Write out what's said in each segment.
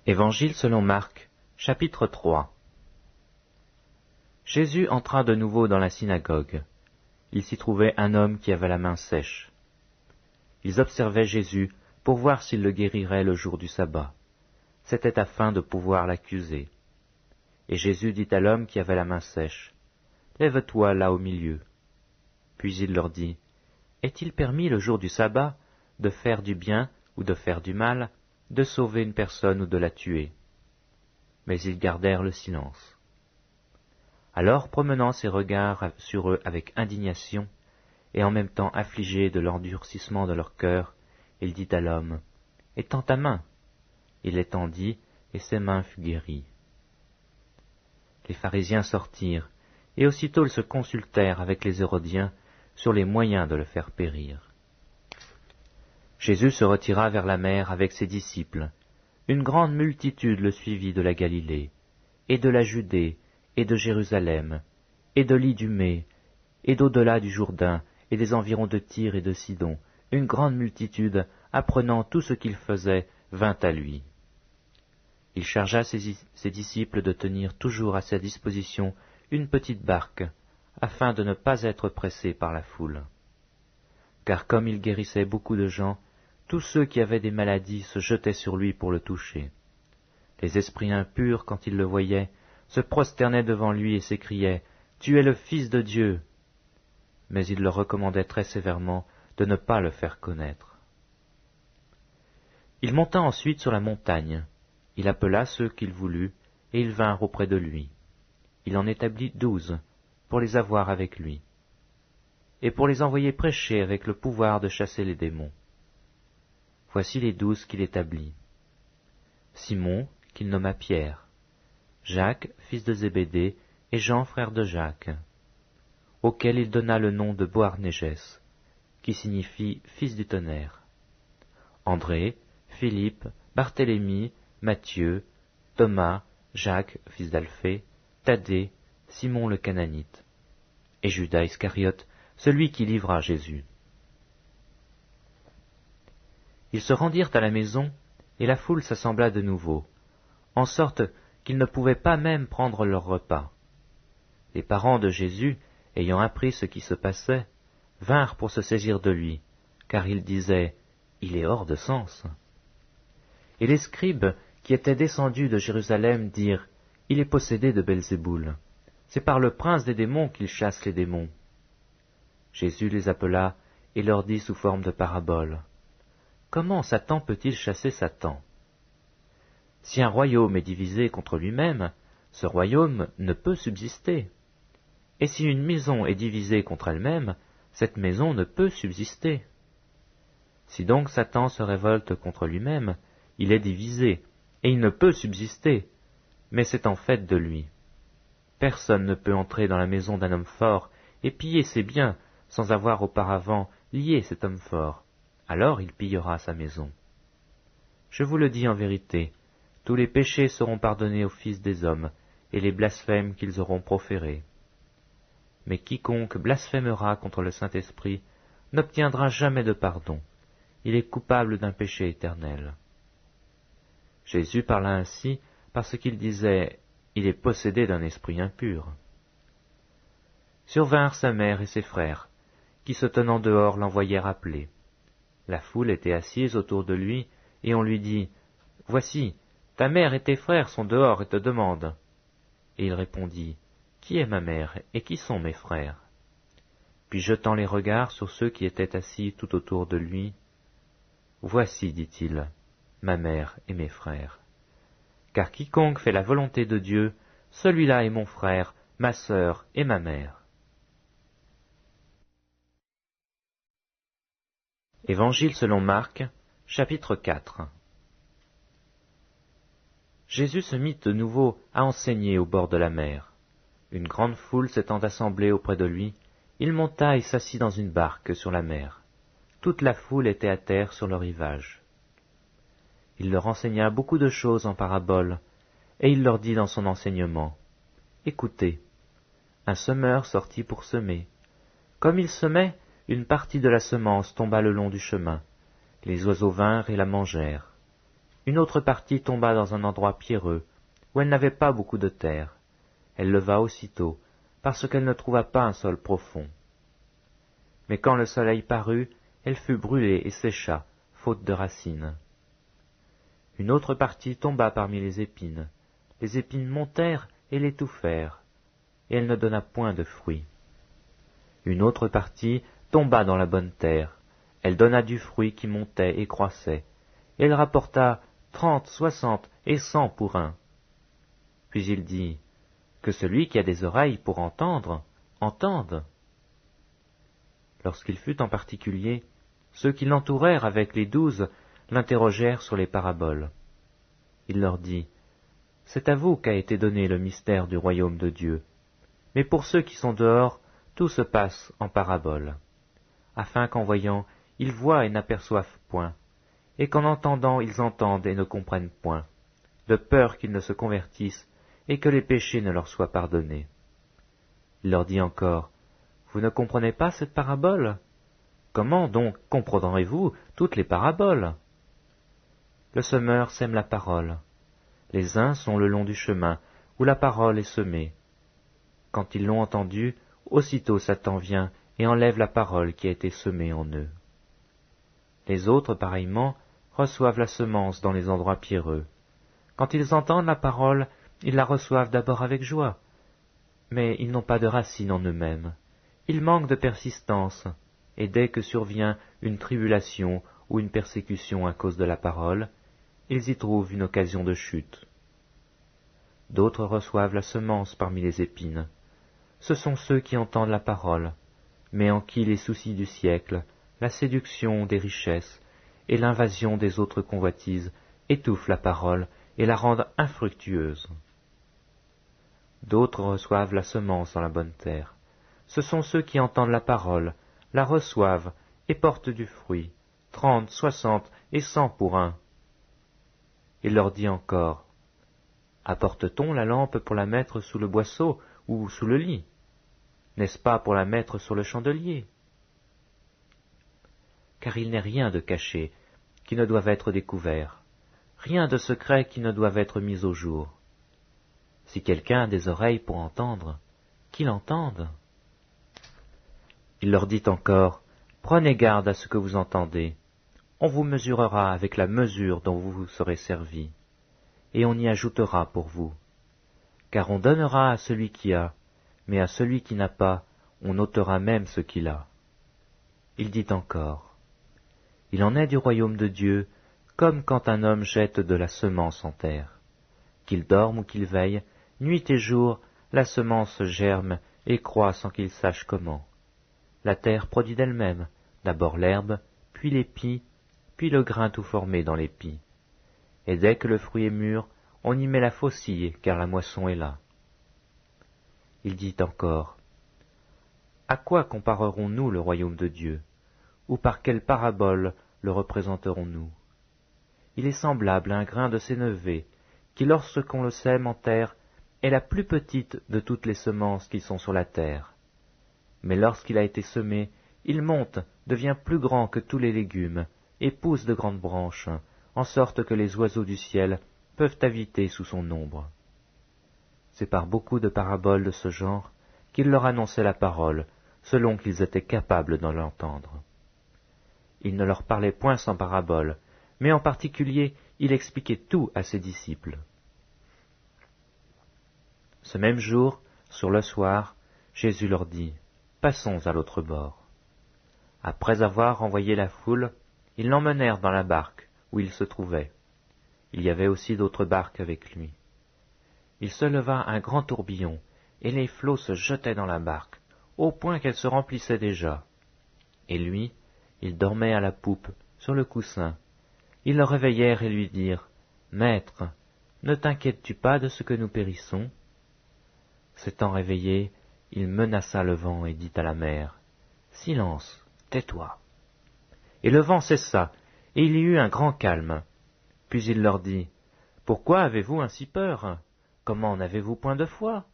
Évangile selon Marc, chapitre 3. Jésus entra de nouveau dans la synagogue. Il s'y trouvait un homme qui avait la main sèche. Ils observaient Jésus pour voir s'il le guérirait le jour du sabbat. C'était afin de pouvoir l'accuser. Et Jésus dit à l'homme qui avait la main sèche, « Lève-toi là au milieu. » Puis il leur dit, « Est-il permis le jour du sabbat de faire du bien ou de faire du mal, de sauver une personne ou de la tuer ?» Mais ils gardèrent le silence. Alors, promenant ses regards sur eux avec indignation, et en même temps affligé de l'endurcissement de leur cœur, il dit à l'homme, « Étends ta main. » Il l'étendit, et ses mains furent guéries. Les pharisiens sortirent, et aussitôt ils se consultèrent avec les Hérodiens sur les moyens de le faire périr. Jésus se retira vers la mer avec ses disciples. Une grande multitude le suivit de la Galilée, et de la Judée, et de Jérusalem, et de l'Idumée, et d'au-delà du Jourdain, et des environs de Tyr et de Sidon. Une grande multitude, apprenant tout ce qu'il faisait, vint à lui. Il chargea ses disciples de tenir toujours à sa disposition une petite barque, afin de ne pas être pressés par la foule. Car comme il guérissait beaucoup de gens, tous ceux qui avaient des maladies se jetaient sur lui pour le toucher. Les esprits impurs, quand ils le voyaient, se prosternaient devant lui et s'écriaient « Tu es le Fils de Dieu !» Mais il leur recommandait très sévèrement de ne pas le faire connaître. Il monta ensuite sur la montagne. Il appela ceux qu'il voulut, et ils vinrent auprès de lui. Il en établit 12, pour les avoir avec lui, et pour les envoyer prêcher avec le pouvoir de chasser les démons. Voici les 12 qu'il établit. Simon, qu'il nomma Pierre, Jacques, fils de Zébédée, et Jean, frère de Jacques, auquel il donna le nom de Boarnégès, qui signifie fils du tonnerre, André, Philippe, Barthélemy, Matthieu, Thomas, Jacques, fils d'Alphée, Thaddée, Simon le Cananite, et Judas Iscariote, celui qui livra Jésus. Ils se rendirent à la maison, et la foule s'assembla de nouveau, en sorte qu'ils ne pouvaient pas même prendre leur repas. Les parents de Jésus, ayant appris ce qui se passait, vinrent pour se saisir de lui, car ils disaient « Il est hors de sens ». Et les scribes qui étaient descendus de Jérusalem dirent « Il est possédé de Belzéboul. C'est par le prince des démons qu'il chasse les démons. » Jésus les appela et leur dit sous forme de parabole « Comment Satan peut-il chasser Satan? Si un royaume est divisé contre lui-même, ce royaume ne peut subsister. Et si une maison est divisée contre elle-même, cette maison ne peut subsister. Si donc Satan se révolte contre lui-même, il est divisé, et il ne peut subsister, mais c'est en fait de lui. Personne ne peut entrer dans la maison d'un homme fort et piller ses biens sans avoir auparavant lié cet homme fort. Alors il pillera sa maison. Je vous le dis en vérité, tous les péchés seront pardonnés aux fils des hommes, et les blasphèmes qu'ils auront proférés. Mais quiconque blasphémera contre le Saint-Esprit n'obtiendra jamais de pardon. Il est coupable d'un péché éternel. Jésus parla ainsi parce qu'il disait « Il est possédé d'un esprit impur ». Survinrent sa mère et ses frères, qui se tenant dehors l'envoyèrent appeler. La foule était assise autour de lui, et on lui dit « Voici, ta mère et tes frères sont dehors et te demandent. » Et il répondit « Qui est ma mère et qui sont mes frères ?» Puis jetant les regards sur ceux qui étaient assis tout autour de lui, « Voici, dit-il, ma mère et mes frères. Car quiconque fait la volonté de Dieu, celui-là est mon frère, ma sœur et ma mère. » Évangile selon Marc, chapitre 4. Jésus se mit de nouveau à enseigner au bord de la mer. Une grande foule s'étant assemblée auprès de lui, il monta et s'assit dans une barque sur la mer. Toute la foule était à terre sur le rivage. Il leur enseigna beaucoup de choses en paraboles, et il leur dit dans son enseignement, « Écoutez, un semeur sortit pour semer. Comme il semait, une partie de la semence tomba le long du chemin. Les oiseaux vinrent et la mangèrent. Une autre partie tomba dans un endroit pierreux, où elle n'avait pas beaucoup de terre. Elle leva aussitôt, parce qu'elle ne trouva pas un sol profond. Mais quand le soleil parut, elle fut brûlée et sécha, faute de racines. Une autre partie tomba parmi les épines. Les épines montèrent et l'étouffèrent, et elle ne donna point de fruits. Une autre partie tomba dans la bonne terre. Elle donna du fruit qui montait et croissait, et elle rapporta 30, 60 et 100 pour un. Puis il dit, que celui qui a des oreilles pour entendre, entende. Lorsqu'il fut en particulier, ceux qui l'entourèrent avec les 12 l'interrogèrent sur les paraboles. Il leur dit, c'est à vous qu'a été donné le mystère du royaume de Dieu. Mais pour ceux qui sont dehors, tout se passe en paraboles, afin qu'en voyant, ils voient et n'aperçoivent point, et qu'en entendant, ils entendent et ne comprennent point, de peur qu'ils ne se convertissent et que les péchés ne leur soient pardonnés. Il leur dit encore, vous ne comprenez pas cette parabole? Comment donc comprendrez-vous toutes les paraboles? Le semeur sème la parole. Les uns sont le long du chemin, où la parole est semée. Quand ils l'ont entendue, aussitôt Satan vient et enlève la parole qui a été semée en eux. Les autres, pareillement, reçoivent la semence dans les endroits pierreux. Quand ils entendent la parole, ils la reçoivent d'abord avec joie, mais ils n'ont pas de racine en eux-mêmes. Ils manquent de persistance, et dès que survient une tribulation ou une persécution à cause de la parole, ils y trouvent une occasion de chute. D'autres reçoivent la semence parmi les épines. Ce sont ceux qui entendent la parole, mais en qui les soucis du siècle, la séduction des richesses et l'invasion des autres convoitises étouffent la parole et la rendent infructueuse. D'autres reçoivent la semence dans la bonne terre. Ce sont ceux qui entendent la parole, la reçoivent et portent du fruit, 30, 60 et 100 pour un. Il leur dit encore, apporte-t-on la lampe pour la mettre sous le boisseau ou sous le lit? N'est-ce pas pour la mettre sur le chandelier? Car il n'est rien de caché qui ne doive être découvert, rien de secret qui ne doive être mis au jour. Si quelqu'un a des oreilles pour entendre, qu'il entende. Il leur dit encore, prenez garde à ce que vous entendez. On vous mesurera avec la mesure dont vous vous serez servis, et on y ajoutera pour vous. Car on donnera à celui qui a, mais à celui qui n'a pas, on ôtera même ce qu'il a. Il dit encore, il en est du royaume de Dieu, comme quand un homme jette de la semence en terre. Qu'il dorme ou qu'il veille, nuit et jour, la semence germe et croît sans qu'il sache comment. La terre produit d'elle-même, d'abord l'herbe, puis l'épi, puis le grain tout formé dans l'épi. Et dès que le fruit est mûr, on y met la faucille, car la moisson est là. Il dit encore, à quoi comparerons-nous le royaume de Dieu? Ou par quelle parabole le représenterons-nous? Il est semblable à un grain de sénévé, qui lorsqu'on le sème en terre, est la plus petite de toutes les semences qui sont sur la terre. Mais lorsqu'il a été semé, il monte, devient plus grand que tous les légumes, et pousse de grandes branches, en sorte que les oiseaux du ciel peuvent habiter sous son ombre. C'est par beaucoup de paraboles de ce genre qu'il leur annonçait la parole, selon qu'ils étaient capables d'en l'entendre. Il ne leur parlait point sans paraboles, mais en particulier il expliquait tout à ses disciples. Ce même jour, sur le soir, Jésus leur dit, « Passons à l'autre bord. » Après avoir envoyé la foule, ils l'emmenèrent dans la barque où il se trouvait. Il y avait aussi d'autres barques avec lui. Il se leva un grand tourbillon, et les flots se jetaient dans la barque, au point qu'elle se remplissait déjà. Et lui, il dormait à la poupe, sur le coussin. Ils le réveillèrent et lui dirent, « Maître, ne t'inquiètes-tu pas de ce que nous périssons ?» S'étant réveillé, il menaça le vent et dit à la mer, « Silence, tais-toi. » Et le vent cessa, et il y eut un grand calme. Puis il leur dit, « Pourquoi avez-vous ainsi peur? Comment n'avez-vous point de foi ?»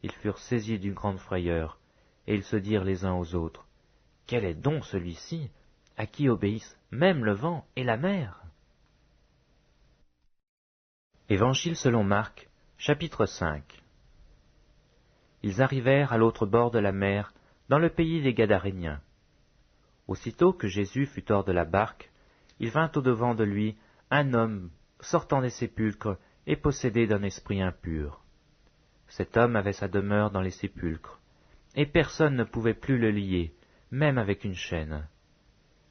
Ils furent saisis d'une grande frayeur, et ils se dirent les uns aux autres, « Quel est donc celui-ci, à qui obéissent même le vent et la mer ?» Évangile selon Marc, chapitre 5. Ils arrivèrent à l'autre bord de la mer, dans le pays des Gadaréniens. Aussitôt que Jésus fut hors de la barque, il vint au-devant de lui un homme sortant des sépulcres et possédé d'un esprit impur. Cet homme avait sa demeure dans les sépulcres, et personne ne pouvait plus le lier, même avec une chaîne.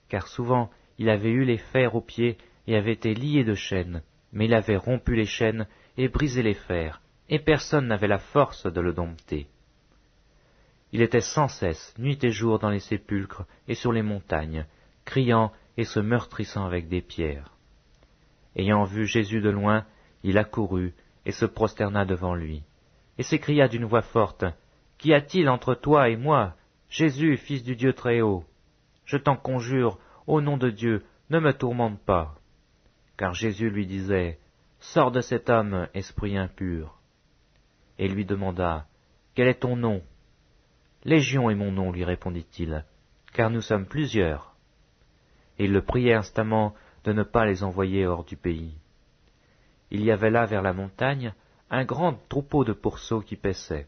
Car souvent il avait eu les fers aux pieds et avait été lié de chaînes, mais il avait rompu les chaînes et brisé les fers, et personne n'avait la force de le dompter. Il était sans cesse, nuit et jour, dans les sépulcres et sur les montagnes, criant et se meurtrissant avec des pierres. Ayant vu Jésus de loin, il accourut et se prosterna devant lui, et s'écria d'une voix forte, « Qu'y a-t-il entre toi et moi, Jésus, fils du Dieu Très-Haut? Je t'en conjure, au nom de Dieu, ne me tourmente pas. » Car Jésus lui disait, « Sors de cet homme, esprit impur. » Et lui demanda, « Quel est ton nom ?» ?»« Légion est mon nom, lui répondit-il, car nous sommes plusieurs. » Et il le priait instamment de ne pas les envoyer hors du pays. Il y avait là vers la montagne un grand troupeau de pourceaux qui paissaient.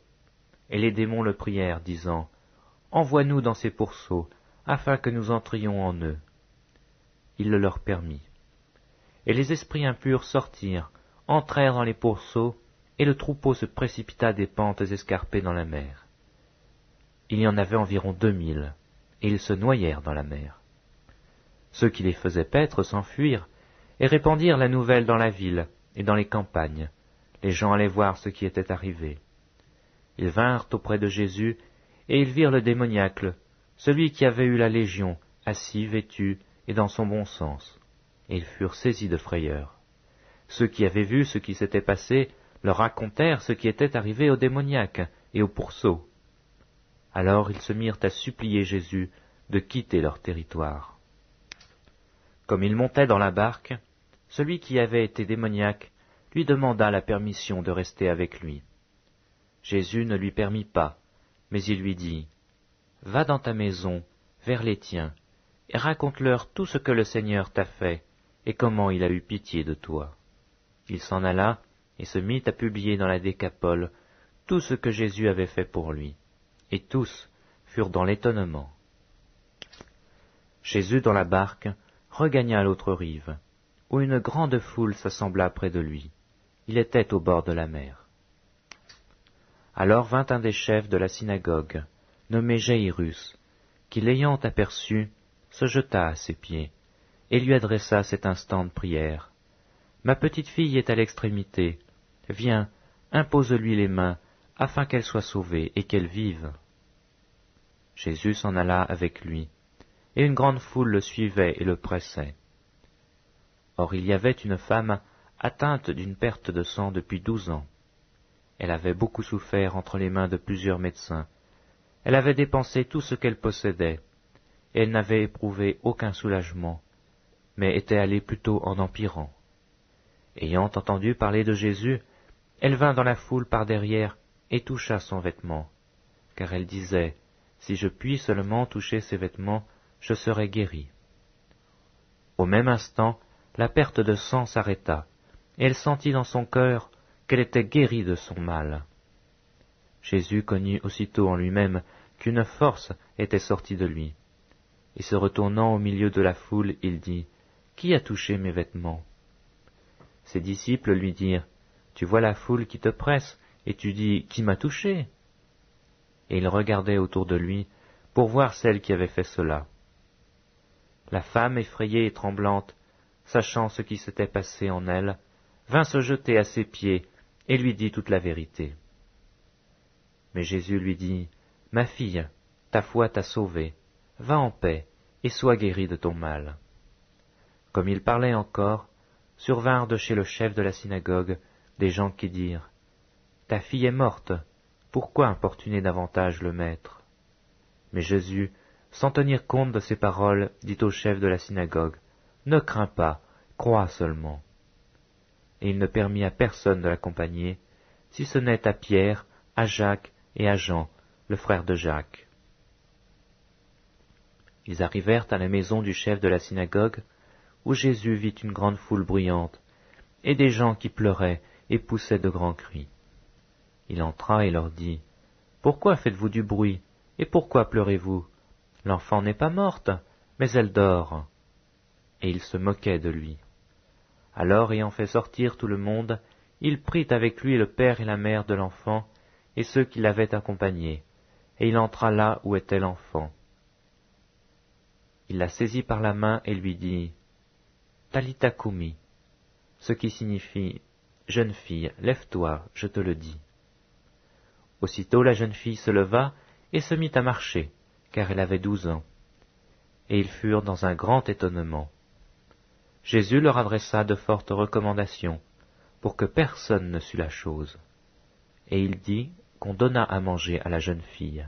Et les démons le prièrent, disant, « Envoie-nous dans ces pourceaux, afin que nous entrions en eux. » Il le leur permit. Et les esprits impurs sortirent, entrèrent dans les pourceaux, et le troupeau se précipita des pentes escarpées dans la mer. Il y en avait environ 2000, et ils se noyèrent dans la mer. Ceux qui les faisaient paître s'enfuirent, et répandirent la nouvelle dans la ville et dans les campagnes. Les gens allaient voir ce qui était arrivé. Ils vinrent auprès de Jésus, et ils virent le démoniaque, celui qui avait eu la légion, assis, vêtu, et dans son bon sens. Et ils furent saisis de frayeur. Ceux qui avaient vu ce qui s'était passé leur racontèrent ce qui était arrivé au démoniaque et au pourceau. Alors ils se mirent à supplier Jésus de quitter leur territoire. Comme il montait dans la barque, celui qui avait été démoniaque lui demanda la permission de rester avec lui. Jésus ne lui permit pas, mais il lui dit, « Va dans ta maison, vers les tiens, et raconte-leur tout ce que le Seigneur t'a fait, et comment il a eu pitié de toi. » Il s'en alla et se mit à publier dans la Décapole tout ce que Jésus avait fait pour lui, et tous furent dans l'étonnement. Jésus, dans la barque, regagna l'autre rive, où une grande foule s'assembla près de lui. Il était au bord de la mer. Alors vint un des chefs de la synagogue, nommé Jaïrus, qui, l'ayant aperçu, se jeta à ses pieds, et lui adressa cette instante prière. « Ma petite fille est à l'extrémité. Viens, impose-lui les mains, afin qu'elle soit sauvée et qu'elle vive. » Jésus s'en alla avec lui, et une grande foule le suivait et le pressait. Or il y avait une femme atteinte d'une perte de sang depuis 12 ans. Elle avait beaucoup souffert entre les mains de plusieurs médecins. Elle avait dépensé tout ce qu'elle possédait, et elle n'avait éprouvé aucun soulagement, mais était allée plutôt en empirant. Ayant entendu parler de Jésus, elle vint dans la foule par derrière et toucha son vêtement, car elle disait, « Si je puis seulement toucher ses vêtements, je serai guérie. » Au même instant, la perte de sang s'arrêta, et elle sentit dans son cœur qu'elle était guérie de son mal. Jésus connut aussitôt en lui-même qu'une force était sortie de lui, et se retournant au milieu de la foule, il dit, « Qui a touché mes vêtements ?» Ses disciples lui dirent, « Tu vois la foule qui te presse, et tu dis, « Qui m'a touché ?» Et il regardait autour de lui pour voir celle qui avait fait cela. La femme, effrayée et tremblante, sachant ce qui s'était passé en elle, vint se jeter à ses pieds et lui dit toute la vérité. Mais Jésus lui dit, « Ma fille, ta foi t'a sauvée, va en paix et sois guérie de ton mal. » Comme il parlait encore, survinrent de chez le chef de la synagogue des gens qui dirent, « Ta fille est morte, pourquoi importuner davantage le maître ?» Mais Jésus, sans tenir compte de ces paroles, dit au chef de la synagogue, « Ne crains pas, crois seulement. » Et il ne permit à personne de l'accompagner, si ce n'est à Pierre, à Jacques et à Jean, le frère de Jacques. Ils arrivèrent à la maison du chef de la synagogue, où Jésus vit une grande foule bruyante, et des gens qui pleuraient et poussaient de grands cris. Il entra et leur dit, « Pourquoi faites-vous du bruit, et pourquoi pleurez-vous? L'enfant n'est pas morte, mais elle dort. » Et ils se moquaient de lui. Alors, ayant fait sortir tout le monde, il prit avec lui le père et la mère de l'enfant, et ceux qui l'avaient accompagné, et il entra là où était l'enfant. Il la saisit par la main et lui dit, « Talitha koumi », ce qui signifie, « Jeune fille, lève-toi, je te le dis. » Aussitôt la jeune fille se leva et se mit à marcher, car elle avait 12 ans. Et ils furent dans un grand étonnement. Jésus leur adressa de fortes recommandations, pour que personne ne sût la chose. Et il dit qu'on donnât à manger à la jeune fille.